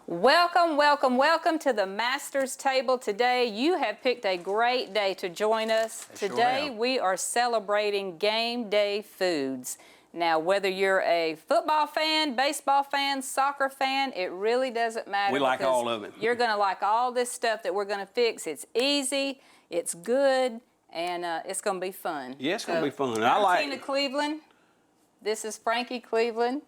Welcome, welcome, welcome to the Master's Table. Today you have picked a great day to join us. Today we are celebrating game day foods. Now, whether you're a football fan, baseball fan, soccer fan, it really doesn't matter. We like all of it. You're going to like all this stuff that we're going to fix. It's easy, it's good, and it's going to be fun. Yeah, it's going to be fun. I'm Tina Cleveland. This is Frankie Cleveland,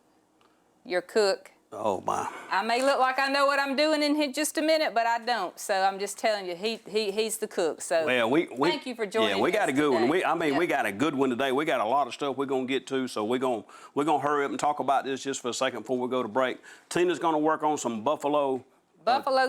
your cook. Oh, my. I may look like I know what I'm doing in just a minute, but I don't. So I'm just telling you, he's the cook. So thank you for joining us. Yeah, we got a good one. We We got a good one today. We got a lot of stuff we're going to get to, so we're going to hurry up and talk about this just for a second before we go to break. Tina's going to work on some buffalo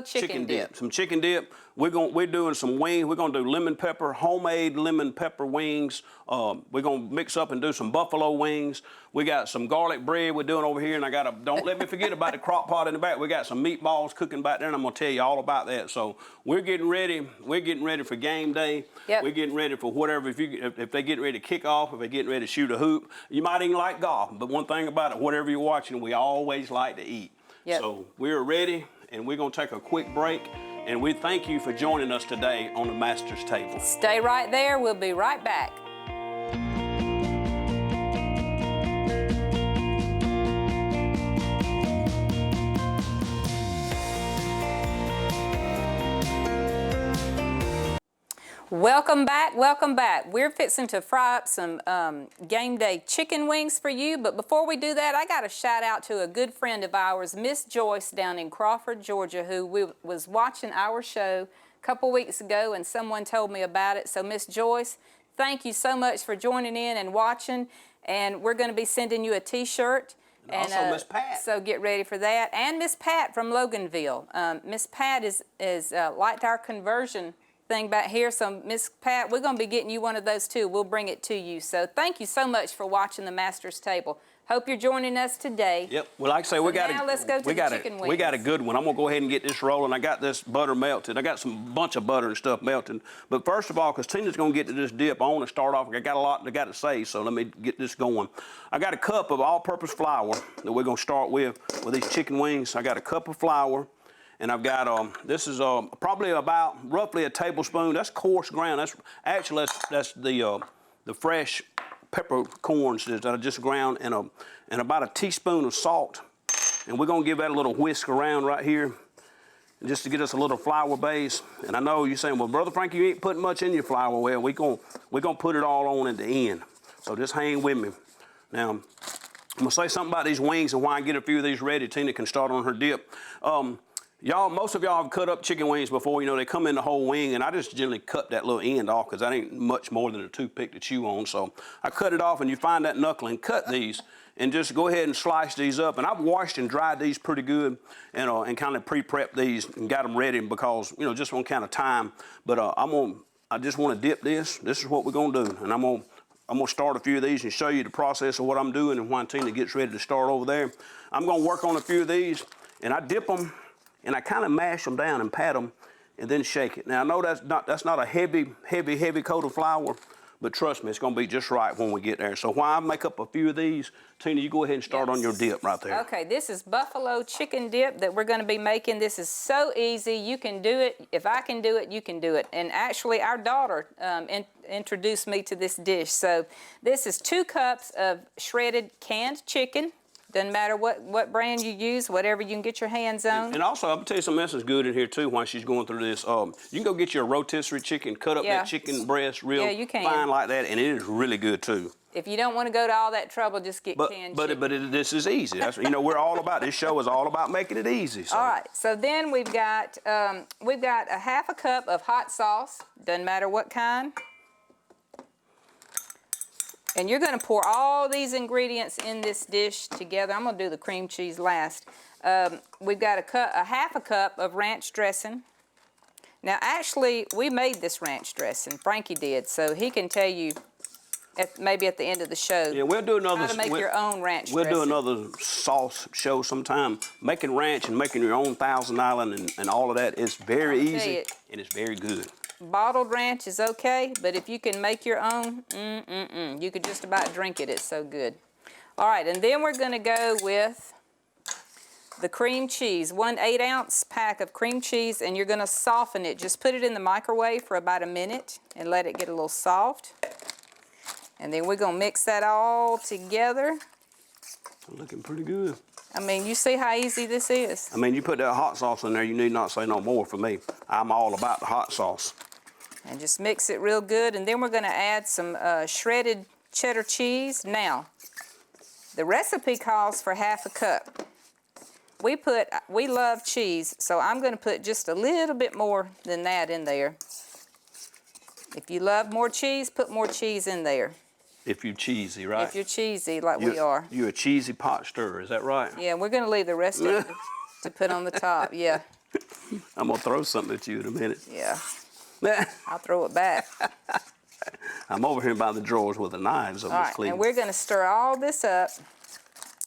chicken dip. Some chicken dip. We're doing some wings. We're gonna do lemon pepper, homemade lemon pepper wings. We're gonna mix up and do some buffalo wings. We got some garlic bread we're doing over here, and don't let me forget about the crock pot in the back. We got some meatballs cooking back there, and I'm gonna tell you all about that. So we're getting ready. We're getting ready for game day. Yep. We're getting ready for whatever. If they're getting ready to kick off, if they're getting ready to shoot a hoop, you might even like golf. But one thing about it, whatever you're watching, we always like to eat. Yep. So we're ready. And we're going to take a quick break, and we thank you for joining us today on the Master's Table. Stay right there. We'll be right back. Welcome back, welcome back. We're fixing to fry up some game day chicken wings for you, but before we do that, I got a shout out to a good friend of ours, Miss Joyce down in Crawford, Georgia, who was watching our show a couple weeks ago, and someone told me about it. So Miss Joyce, thank you so much for joining in and watching, and we're going to be sending you a t-shirt. And also Miss Pat. So get ready for that. And Miss Pat from Loganville. Miss Pat is liked our conversion thing back here. So Miss Pat, we're going to be getting you one of those too. We'll bring it to you. So thank you so much for watching the Master's Table. Hope you're joining us today. Yep. Well, like I say, let's go to the chicken wings. We got a good one. I'm gonna go ahead and get this rolling. I got this butter melted. I got some bunch of butter and stuff melted. But first of all, because Tina's gonna get to this dip, I want to start off. I got a lot I got to say, so let me get this going. I got a cup of all-purpose flour that we're gonna start with these chicken wings. I got a cup of flour. And I've got, this is probably about roughly a tablespoon. That's coarse ground. That's the fresh peppercorns that I just ground, and about a teaspoon of salt. And we're gonna give that a little whisk around right here, just to get us a little flour base. And I know you're saying, well, Brother Frankie, you ain't putting much in your flour. Well, we're gonna put it all on at the end. So just hang with me. Now, I'm gonna say something about these wings and why I get a few of these ready. Tina can start on her dip. Most of y'all have cut up chicken wings before. You know, they come in the whole wing, and I just generally cut that little end off because that ain't much more than a toothpick to chew on. So I cut it off, and you find that knuckle and cut these, and just go ahead and slice these up. And I've washed and dried these pretty good, and kind of pre-prepped these and got them ready because, you know, just on kind of time. But I just want to dip this. This is what we're gonna do, and I'm gonna start a few of these and show you the process of what I'm doing and when Tina gets ready to start over there. I'm gonna work on a few of these, and I dip them. And I kind of mash them down and pat them and then shake it. Now, I know that's not a heavy coat of flour, but trust me, it's going to be just right when we get there. So while I make up a few of these, Tina, you go ahead and start on your dip right there. Okay, this is buffalo chicken dip that we're going to be making. This is so easy. You can do it. If I can do it, you can do it. And actually, our daughter introduced me to this dish. So this is 2 cups of shredded canned chicken. Doesn't matter what brand you use, whatever you can get your hands on. And also, I'm gonna tell you something else is good in here too while she's going through this. You can go get your rotisserie chicken, cut up that chicken breast real fine like that, and it is really good too. If you don't want to go to all that trouble, just get canned chicken. But this is easy. That's, you know, we're all about, this show is all about making it easy. So. All right, so then we've got a 1/2 cup of hot sauce, doesn't matter what kind. And you're going to pour all these ingredients in this dish together. I'm going to do the cream cheese last. We've got a 1/2 cup of ranch dressing. Now, actually, we made this ranch dressing. Frankie did, so he can tell you maybe at the end of the show. Yeah, we'll do another. How to make your own ranch dressing. We'll do another sauce show sometime. Making ranch and making your own Thousand Island and all of that is very easy and it's very good. Bottled ranch is okay, but if you can make your own, you could just about drink it. It's so good. All right, and then we're going to go with the cream cheese, 1 8-ounce pack of cream cheese, and you're gonna soften it. Just put it in the microwave for about a minute and let it get a little soft. And then we're gonna mix that all together. Looking pretty good. I mean, you see how easy this is? I mean, you put that hot sauce in there, you need not say no more for me. I'm all about the hot sauce. And just mix it real good. And then we're gonna add some shredded cheddar cheese. Now, the recipe calls for 1/2 cup. We love cheese, so I'm gonna put just a little bit more than that in there. If you love more cheese, put more cheese in there. If you're cheesy, right? If you're cheesy, like we are. You're a cheesy pot stirrer, is that right? Yeah, we're gonna leave the rest of it to put on the top, yeah. I'm gonna throw something at you in a minute. Yeah, I'll throw it back. I'm over here by the drawers with the knives on this Cleveland. And we're gonna stir all this up,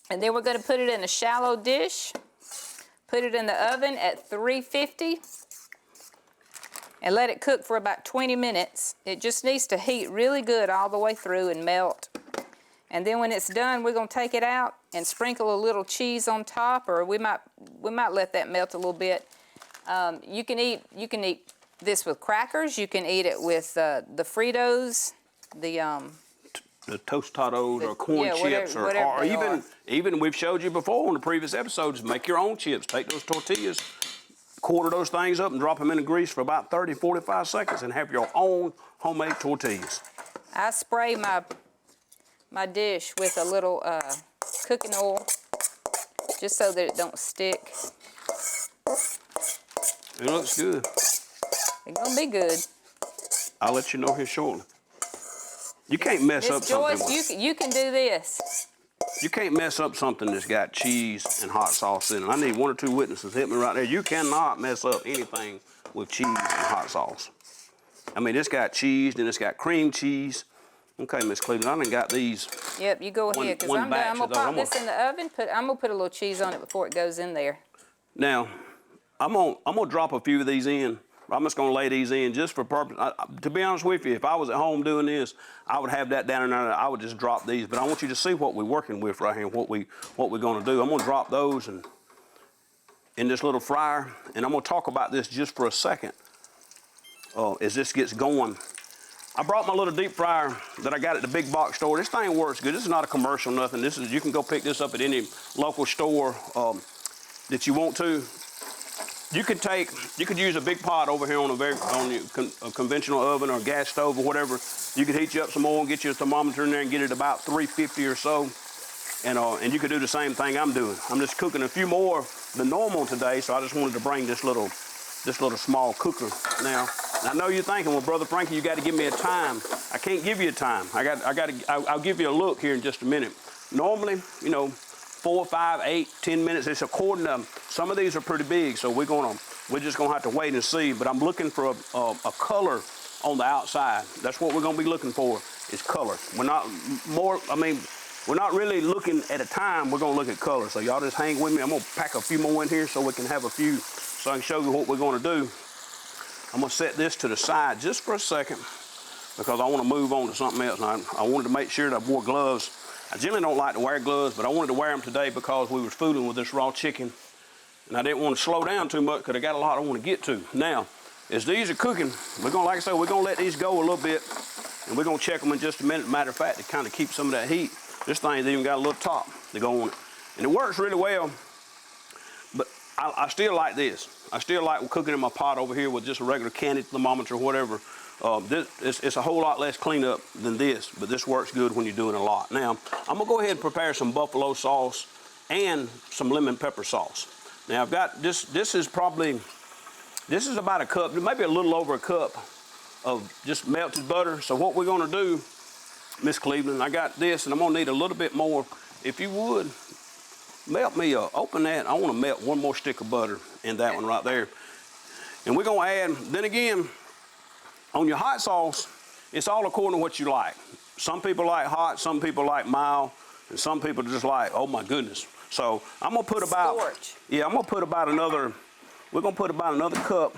and then we're gonna put it in a shallow dish, put it in the oven at 350, and let it cook for about 20 minutes. It just needs to heat really good all the way through and melt. And then when it's done, we're gonna take it out and sprinkle a little cheese on top, or we might let that melt a little bit. You can eat this with crackers. You can eat it with the Fritos, the Tostados or corn chips, or even we've showed you before on the previous episodes, make your own chips. Take those tortillas, quarter those things up and drop them in the grease for about 30, 45 seconds and have your own homemade tortillas. I spray my dish with a little cooking oil just so that it don't stick. It looks good. It's gonna be good. I'll let you know here shortly. You can't mess up something. Joyce, you can do this. You can't mess up something that's got cheese and hot sauce in it. I need 1 or 2 witnesses hit me right there. You cannot mess up anything with cheese and hot sauce. I mean, it's got cheese, then it's got cream cheese. Okay, Miss Cleveland, I done got these. Yep, you go ahead, because I'm gonna pop this in the oven. I'm gonna put a little cheese on it before it goes in there. Now, I'm gonna drop a few of these in. I'm just gonna lay these in just for purpose. To be honest with you, if I was at home doing this, I would have that down in there. I would just drop these. But I want you to see what we're working with right here, what we're gonna do. I'm gonna drop those in this little fryer, and I'm gonna talk about this just for a second as this gets going. I brought my little deep fryer that I got at the big box store. This thing works good. This is not a commercial, nothing. You can go pick this up at any local store that you want to. You could use a big pot over here on a conventional oven or gas stove or whatever. You could heat you up some oil and get you a thermometer in there and get it about 350 or so. And you could do the same thing I'm doing. I'm just cooking a few more than normal today, so I just wanted to bring this little small cooker now. I know you're thinking, well, Brother Frankie, you got to give me a time. I can't give you a time. I'll give you a look here in just a minute. Normally, 4, 5, 8, 10 minutes. It's according to, some of these are pretty big, so we're just gonna have to wait and see. But I'm looking for a color on the outside. That's what we're gonna be looking for, is color. We're not really looking at a time, we're gonna look at color. So y'all just hang with me. I'm gonna pack a few more in here so we can have a few, so I can show you what we're gonna do. I'm gonna set this to the side just for a second because I wanna move on to something else. And I wanted to make sure that I wore gloves. I generally don't like to wear gloves, but I wanted to wear them today because we were fooling with this raw chicken. And I didn't want to slow down too much because I got a lot I want to get to. Now, as these are cooking, we're gonna, like I said, we're gonna let these go a little bit, and we're gonna check them in just a minute. Matter of fact, to kind of keep some of that heat. This thing's even got a little top to go on it. And it works really well, but I still like this. I still like cooking in my pot over here with just a regular candy thermometer or whatever. It's a whole lot less cleanup than this, but this works good when you're doing a lot. Now, I'm gonna go ahead and prepare some buffalo sauce and some lemon pepper sauce. Now, I've got this is about a cup, maybe a little over a cup of just melted butter. So what we're gonna do, Miss Cleveland, I got this, and I'm gonna need a little bit more. If you would, melt me open that. I wanna melt 1 more stick of butter in that one right there. And we're gonna add, then again, on your hot sauce, it's all according to what you like. Some people like hot, some people like mild, and some people just like, oh my goodness. So I'm gonna put about, we're gonna put about another cup.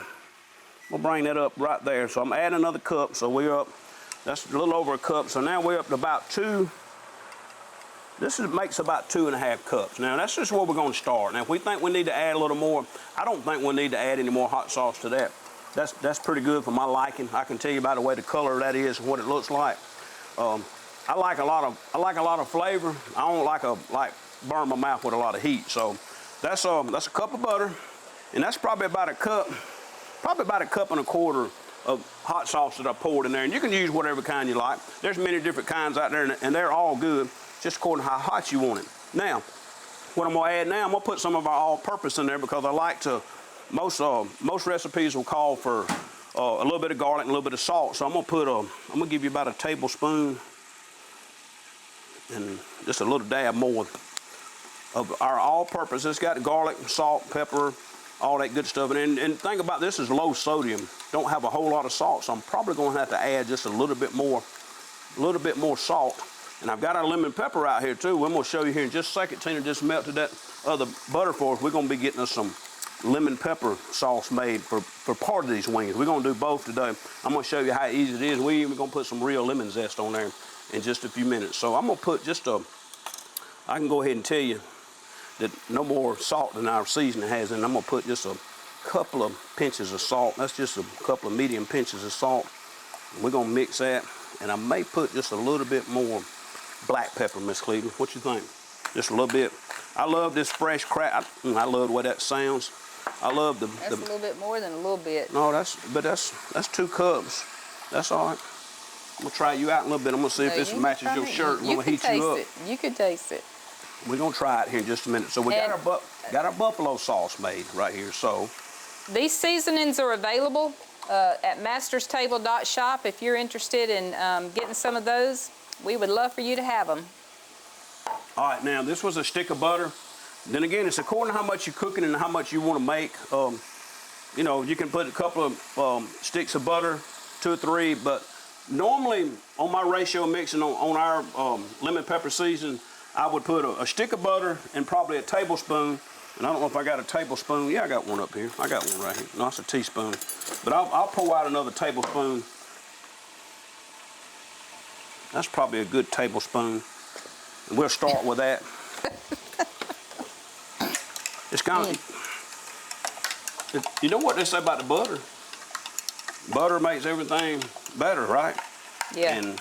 We'll bring that up right there. So I'm adding another cup, so we're up, that's a little over a cup. So now we're up to about 2 makes about 2½ cups. Now that's just where we're gonna start. Now if we think we need to add a little more, I don't think we need to add any more hot sauce to that. That's pretty good for my liking. I can tell you by the way the color that is and what it looks like. I like a lot of flavor. I don't like burn my mouth with a lot of heat. So that's a cup of butter, and that's probably about a cup and a quarter of hot sauce that I poured in there. And you can use whatever kind you like. There's many different kinds out there, and they're all good, just according to how hot you want it. Now, what I'm gonna add now, I'm gonna put some of our all-purpose in there because I like to. Most recipes will call for a little bit of garlic and a little bit of salt. So I'm gonna give you about a tablespoon and just a little dab more of our all-purpose. It's got garlic, salt, pepper, all that good stuff. And think about this is low sodium. Don't have a whole lot of salt, so I'm probably gonna have to add just a little bit more salt. And I've got our lemon pepper out here too. I'm gonna show you here in just a second. Tina just melted that other butter for us. We're gonna be getting us some lemon pepper sauce made for part of these wings. We're gonna do both today. I'm gonna show you how easy it is. We're even gonna put some real lemon zest on there in just a few minutes. So I'm gonna put I can go ahead and tell you that no more salt than our seasoning has, and I'm gonna put just a couple of pinches of salt. That's just a couple of medium pinches of salt. We're gonna mix that, and I may put just a little bit more black pepper, Miss Cleveland. What you think? Just a little bit. I love this fresh crack. I love the way that sounds. I love the. That's a little bit more than a little bit. No, that's 2 cups. That's all right. I'm gonna try you out a little bit. I'm gonna see if this matches your shirt. I'm gonna heat you up. You can taste it. We're gonna try it here in just a minute. So we got our buffalo sauce made right here. So these seasonings are available at masterstable.shop. If you're interested in getting some of those, we would love for you to have them. All right, now this was a stick of butter. Then again, it's according to how much you're cooking and how much you want to make. You know, you can put a couple of sticks of butter, 2 or 3, but normally on my ratio mixing on our lemon pepper season, I would put a stick of butter and probably a tablespoon. And I don't know if I got a tablespoon. Yeah, I got one up here. I got one right here. No, it's a teaspoon. But I'll pour out another tablespoon. That's probably a good tablespoon. And we'll start with that. It's kind of, you know what they say about the butter? Butter makes everything better, right? Yeah. And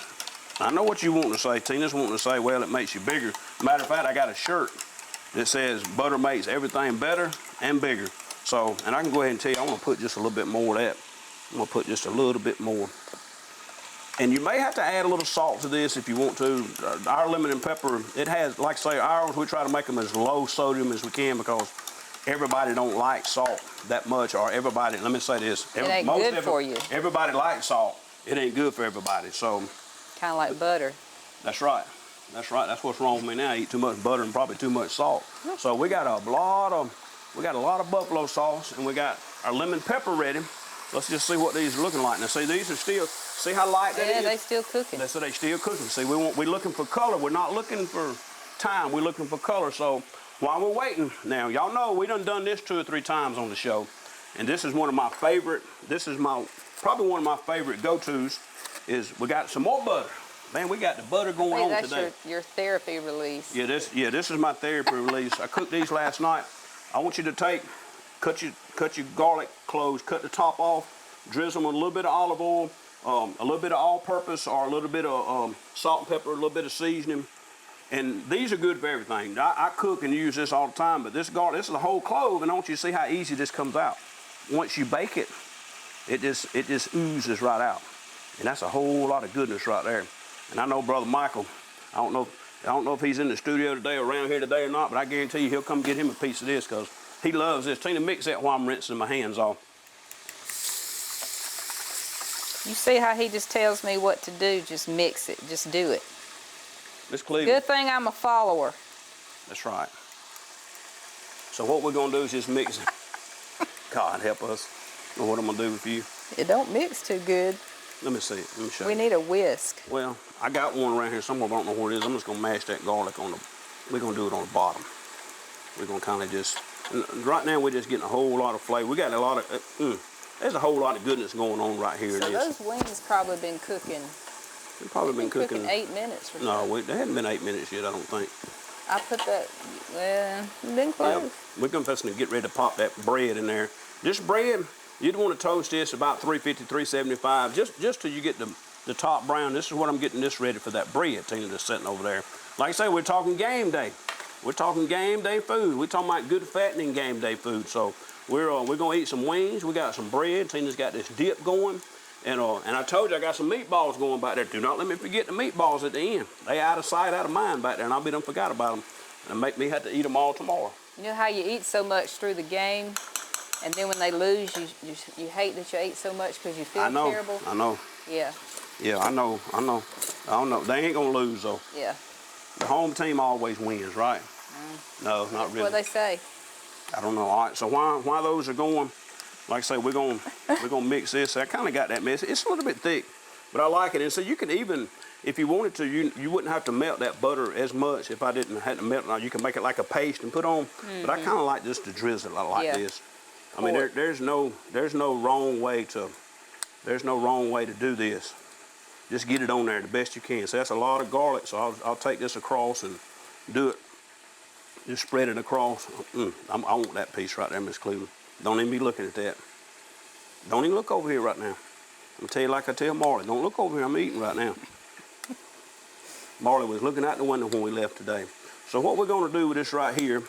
I know what you want to say. Tina's wanting to say, well, it makes you bigger. Matter of fact, I got a shirt that says butter makes everything better and bigger. So, and I can go ahead and tell you, I'm gonna put just a little bit more of that. I'm gonna put just a little bit more. And you may have to add a little salt to this if you want to. Our lemon and pepper, it has, like I say, ours, we try to make them as low sodium as we can because everybody don't like salt that much, or everybody, let me say this. It ain't good for you. Everybody likes salt. It ain't good for everybody, so. Kind of like butter. That's right. That's right. That's what's wrong with me now. I eat too much butter and probably too much salt. So we got a lot of buffalo sauce, and we got our lemon pepper ready. Let's just see what these are looking like. Now, see, these are still, see how light that is? Yeah, they still cooking. So they still cooking. See, we're looking for color. We're not looking for time. We're looking for color. So while we're waiting, now, y'all know we done this 2 or 3 times on the show, and this is one of my favorite, probably one of my favorite go-tos, is we got some more butter. Man, we got the butter going on today. That's your therapy release. Yeah, this is my therapy release. I cooked these last night. I want you to cut your garlic cloves, cut the top off, drizzle them with a little bit of olive oil, a little bit of all-purpose, or a little bit of salt and pepper, a little bit of seasoning. And these are good for everything. I cook and use this all the time, but this garlic, this is a whole clove, and I want you to see how easy this comes out. Once you bake it, it just oozes right out. And that's a whole lot of goodness right there. And I know Brother Michael, I don't know if he's in the studio today or around here today or not, but I guarantee you he'll come get him a piece of this because he loves this. Tina, mix that while I'm rinsing my hands off. You see how he just tells me what to do? Just mix it. Just do it. Miss Cleveland. Good thing I'm a follower. That's right. So what we're going to do is just mix it. God help us. I don't know what I'm going to do with you. It don't mix too good. Let me see it. Let me show you. We need a whisk. Well, I got one around here somewhere, but I don't know where it is. I'm just going to mash that garlic on we're going to do it on the bottom. We're going to kind of just, right now we're just getting a whole lot of flavor. We got a lot of, there's a whole lot of goodness going on right here. So those wings probably been cooking We've probably been cooking 8 minutes or so. No, they hadn't been 8 minutes yet, I don't think. I put that, well, been close. Yeah, we're going to get ready to pop that bread in there. This bread, you'd want to toast this about 350, 375, just till you get the top brown. This is what I'm getting this ready for that bread, Tina, that's sitting over there. Like I say, we're talking game day. We're talking game day food. We're talking about good fattening game day food. So we're going to eat some wings. We got some bread. Tina's got this dip going. And I told you I got some meatballs going back there. Do not let me forget the meatballs at the end. They out of sight, out of mind back there, and I'll be done forgot about them. And make me have to eat them all tomorrow. You know how you eat so much through the game, and then when they lose, you hate that you ate so much because you feel terrible? I know. Yeah. Yeah, I know. I don't know. They ain't going to lose, though. Yeah. The home team always wins, right? No, not That's really. what they say. I don't know. All right, so why those are going, like I say, we're gonna mix this. I kind of got that mess. It's a little bit thick, but I like it. And so you could even, if you wanted to, you wouldn't have to melt that butter as much if I didn't have to melt it. Now you can make it like a paste and put on. But I kind of like just to drizzle it like this. I mean, there's no wrong way to do this. Just get it on there the best you can. So that's a lot of garlic. So I'll take this across and do it. Just spread it across. I want that piece right there, Miss Cleveland. Don't even be looking at that. Don't even look over here right now. I'm gonna tell you like I tell Marley, don't look over here, I'm eating right now. Marley was looking out the window when we left today. So what we're gonna do with this right here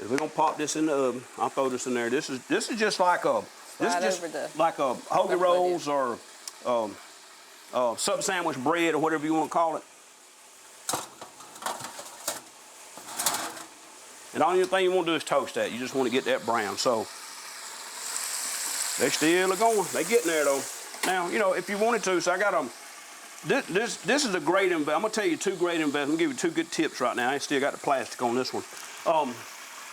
is we're gonna pop this in the oven. I'll throw this in there. This is just like like a hoagie rolls or sub sandwich bread or whatever you want to call it. And the only thing you want to do is toast that. You just want to get that brown. So they still are going. They getting there though. Now, you know, if you wanted to, so I got them. This is a great investment. I'm gonna tell you two great investments. I'm gonna give you two good tips right now. I still got the plastic on this one.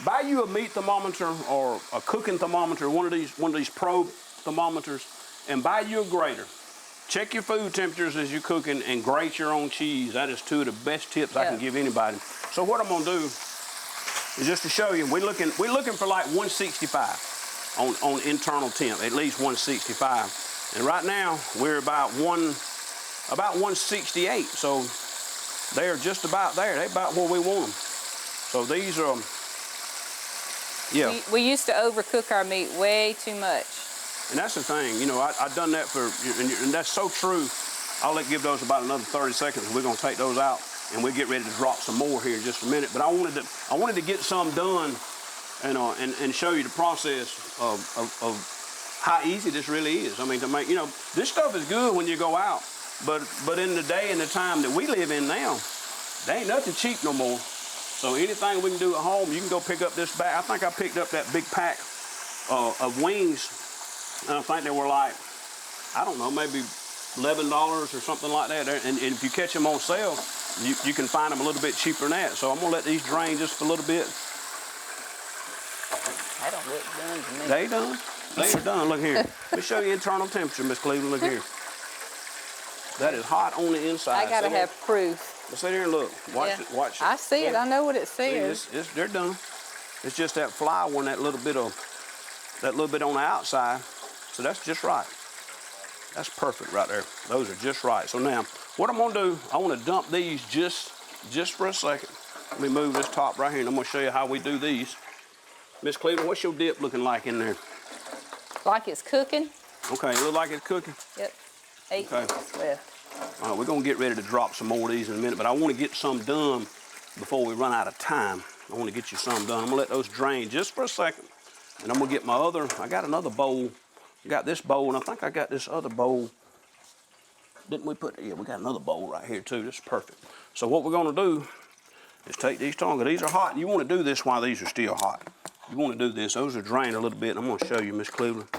Buy you a meat thermometer or a cooking thermometer, one of these probe thermometers, and buy you a grater. Check your food temperatures as you're cooking and grate your own cheese. That is two of the best tips I can give anybody. So what I'm gonna do is just to show you, we're looking for like 165 on internal temp, at least 165. And right now we're about 168. So they're just about there. They're about where we want them. So these are, yeah. We used to overcook our meat way too much. And that's the thing, you know, I've done that and that's so true. I'll give those about another 30 seconds. We're gonna take those out and we'll get ready to drop some more here in just a minute. But I wanted to get some done and show you the process of how easy this really is. I mean, to make, you know, this stuff is good when you go out, but in the day and the time that we live in now, there ain't nothing cheap no more. So anything we can do at home, you can go pick up this bag. I think I picked up that big pack of wings. And I think they were like, I don't know, maybe $11 or something like that. And if you catch them on sale, you can find them a little bit cheaper than that. So I'm gonna let these drain just a little bit. They don't look done to me. They done? They are done. Look here. Let me show you internal temperature, Miss Cleveland. Look here. That is hot on the inside. I gotta have proof. Let's sit here and look. Watch it. Watch it. I see it. I know what it says. They're done. It's just that flour and that little bit on the outside. So that's just right. That's perfect right there. Those are just right. So now, what I'm gonna do, I wanna dump these just for a second. Let me move this top right here and I'm gonna show you how we do these. Miss Cleveland, what's your dip looking like in there? Like it's cooking. Okay, it look like it's cooking? Yep. 8 minutes left. All right, we're gonna get ready to drop some more of these in a minute, but I wanna get some done before we run out of time. I wanna get you some done. I'm gonna let those drain just for a second. And I'm gonna get my I got another bowl. I got this bowl, and I think I got this other bowl. Didn't we put, yeah, we got another bowl right here too. This is perfect. So what we're gonna do is take these tongs. These are hot, and you wanna do this while these are still hot. You wanna do this. Those are drained a little bit, and I'm gonna show you, Miss Cleveland,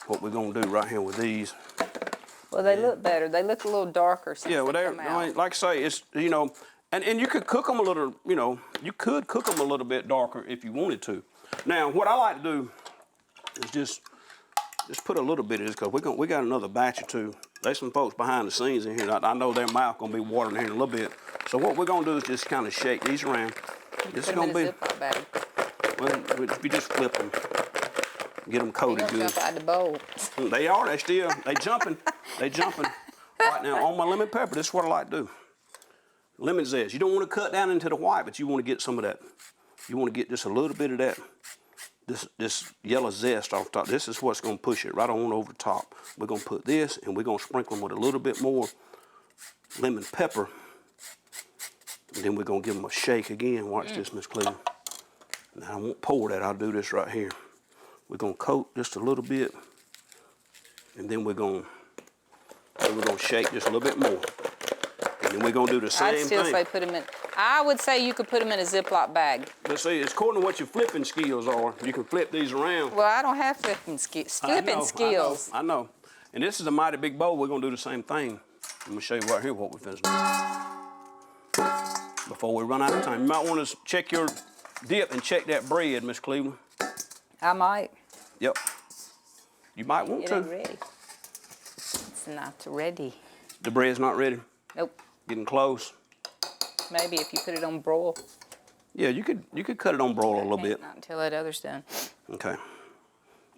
what we're gonna do right here with these. Well, they look better. They look a little darker since yeah, well, they come out. I mean, like I say, it's, you know, and you could cook them a little, you know, you could cook them a little bit darker if you wanted to. Now, what I like to do is just put a little bit of this, because we got another batch or two. There's some folks behind the scenes in here. I know their mouth gonna be watering here in a little bit. So what we're gonna do is just kind of shake these around. This is gonna be. Well, if you just flip them, get them coated good. Jump out the bowl. They are. They jumping. They jumping. Right now, on my lemon pepper, this is what I like to do. Lemon zest. You don't want to cut down into the white, but you want to get some of that. You want to get just a little bit of that, this yellow zest off the top. This is what's going to push it right on over the top. We're going to put this, and we're going to sprinkle them with a little bit more lemon pepper. And then we're going to give them a shake again. Watch this, Miss Cleveland. Now, I won't pour that. I'll do this right here. We're going to coat just a little bit, and then we're going to shake just a little bit more. And then we're going to do the same thing. I'd still say put them in. I would say you could put them in a Ziploc bag. Let's see, it's according to what your flipping skills are. You can flip these around. Well, I don't have flipping skills. I know. And this is a mighty big bowl. We're going to do the same thing. Let me show you right here what we're finished doing. Before we run out of time. You might want to check your dip and check that bread, Miss Cleveland. I might. Yep. You might want to. It ain't ready. It's not ready. The bread's not ready? Nope. Getting close? Maybe if you put it on broil. Yeah, you could cut it on broil a little bit. Not until that other's done. Okay.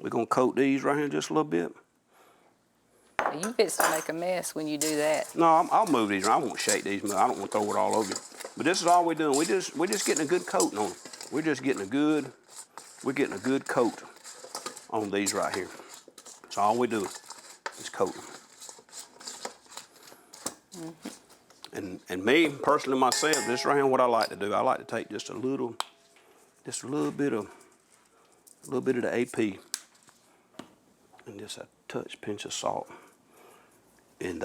We're going to coat these right here just a little bit. You fits to make a mess when you do that. No, I'll move these around. I won't shake these. I don't want to throw it all over you. But this is all we're doing. We're just getting a good coating on them. We're getting a good coat on these right here. That's all we do is coat them. And me personally myself, this right here, what I like to do, I like to take just a little bit of the AP and just a pinch of salt. And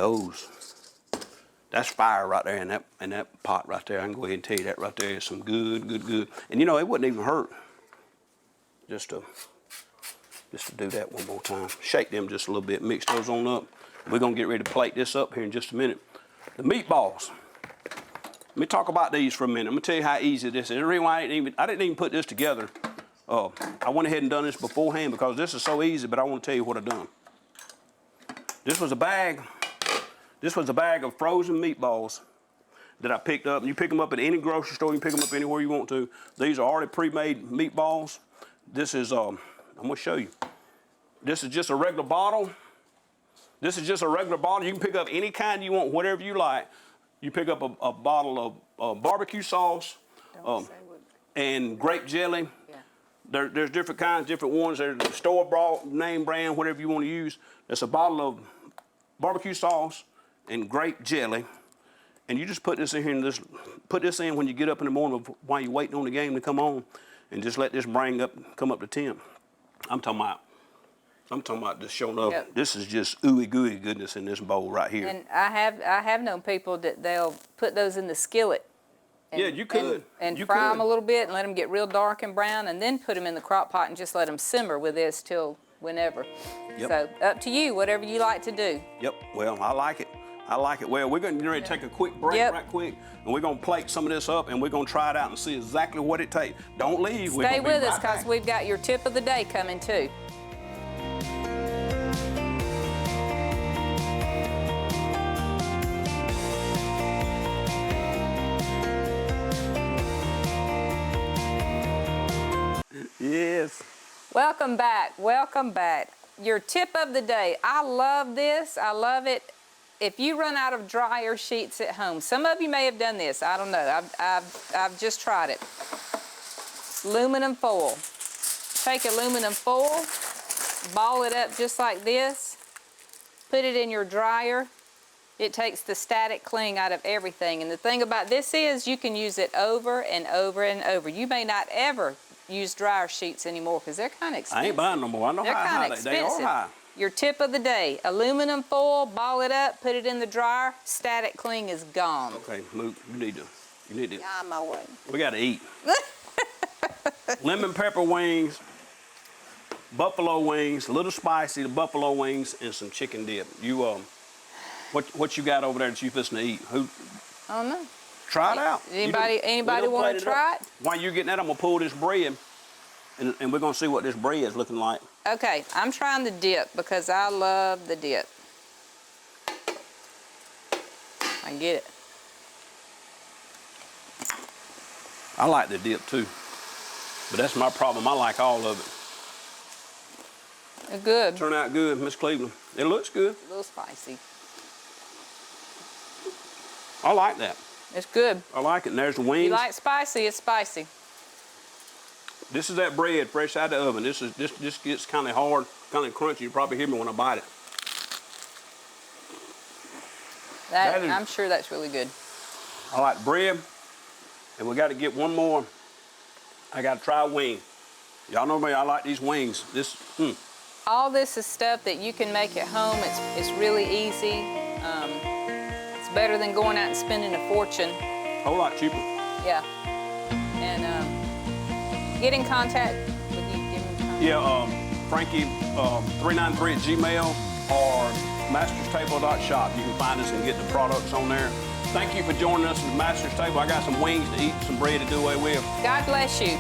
that's fire right there in that pot right there. I can go ahead and tell you that right there is some good. And you know, it wouldn't even hurt just to do that one more time. Shake them just a little bit, mix those on up. We're gonna get ready to plate this up here in just a minute. The meatballs. Let me talk about these for a minute. I'm gonna tell you how easy this is. The reason why I didn't even put this together. I went ahead and done this beforehand because this is so easy, but I want to tell you what I done. This was a bag of frozen meatballs that I picked up. And you pick them up at any grocery store, you can pick them up anywhere you want to. These are already pre-made meatballs. This is, I'm gonna show you. This is just a regular bottle. This is just a regular bottle. You can pick up any kind you want, whatever you like. You pick up a bottle of barbecue sauce and grape jelly. Yeah. There's different kinds, different ones. There's store-bought, name brand, whatever you want to use. There's a bottle of barbecue sauce and grape jelly. And you just put this in here and just put this in when you get up in the morning while you're waiting on the game to come on, and just let this come up to temp. I'm talking about just showing up. Yep. This is just ooey gooey goodness in this bowl right here. And I have known people that they'll put those in the skillet. And, yeah, you could. And fry them a little bit and let them get real dark and brown, and then put them in the crock pot and just let them simmer with this till whenever. Yep. So up to you, whatever you like to do. Yep. Well, I like it. Well, we're going to take a quick break right quick, and we're going to plate some of this up, and we're going to try it out and see exactly what it takes. Don't leave. Stay with us because we've got your tip of the day coming too. Yes. Welcome back. Your tip of the day. I love this. I love it. If you run out of dryer sheets at home, some of you may have done this. I don't know. I've just tried it. Aluminum foil. Take aluminum foil, ball it up just like this, put it in your dryer. It takes the static cling out of everything. And the thing about this is you can use it over and over and over. You may not ever use dryer sheets anymore because they're kind of expensive. I ain't buying no more. I know how high they are. High. Your tip of the day, aluminum foil, ball it up, put it in the dryer, static cling is gone. Okay, Mook, you need to. Yeah, I'm my way. We got to eat. Lemon pepper wings, buffalo wings, a little spicy, the buffalo wings, and some chicken dip. You, what you got over there that you fixing to eat? Who? I don't know. Try it out. Anybody want to try it? While you're getting that, I'm going to pull this bread, and we're going to see what this bread is looking like. Okay, I'm trying the dip because I love the dip. I get it. I like the dip too, but that's my problem. I like all of it. It's good. Turn out good, Miss Cleveland. It looks good. A little spicy. I like that. It's good. I like it. And there's the wings. You like spicy, it's spicy. This is that bread fresh out of the oven. This gets kind of hard, kind of crunchy. You probably hear me when I bite it. That is- I'm sure that's really good. I like bread, and we got to get one more. I got to try a wing. Y'all know me, I like these wings. All this is stuff that you can make at home. It's really easy. It's better than going out and spending a fortune. Whole lot cheaper. Yeah. And get in contact with you. Give me contact. Yeah, Frankie 393 at Gmail or masterstable.shop. You can find us and get the products on there. Thank you for joining us at the Master's Table. I got some wings to eat, some bread to do away with. God bless you.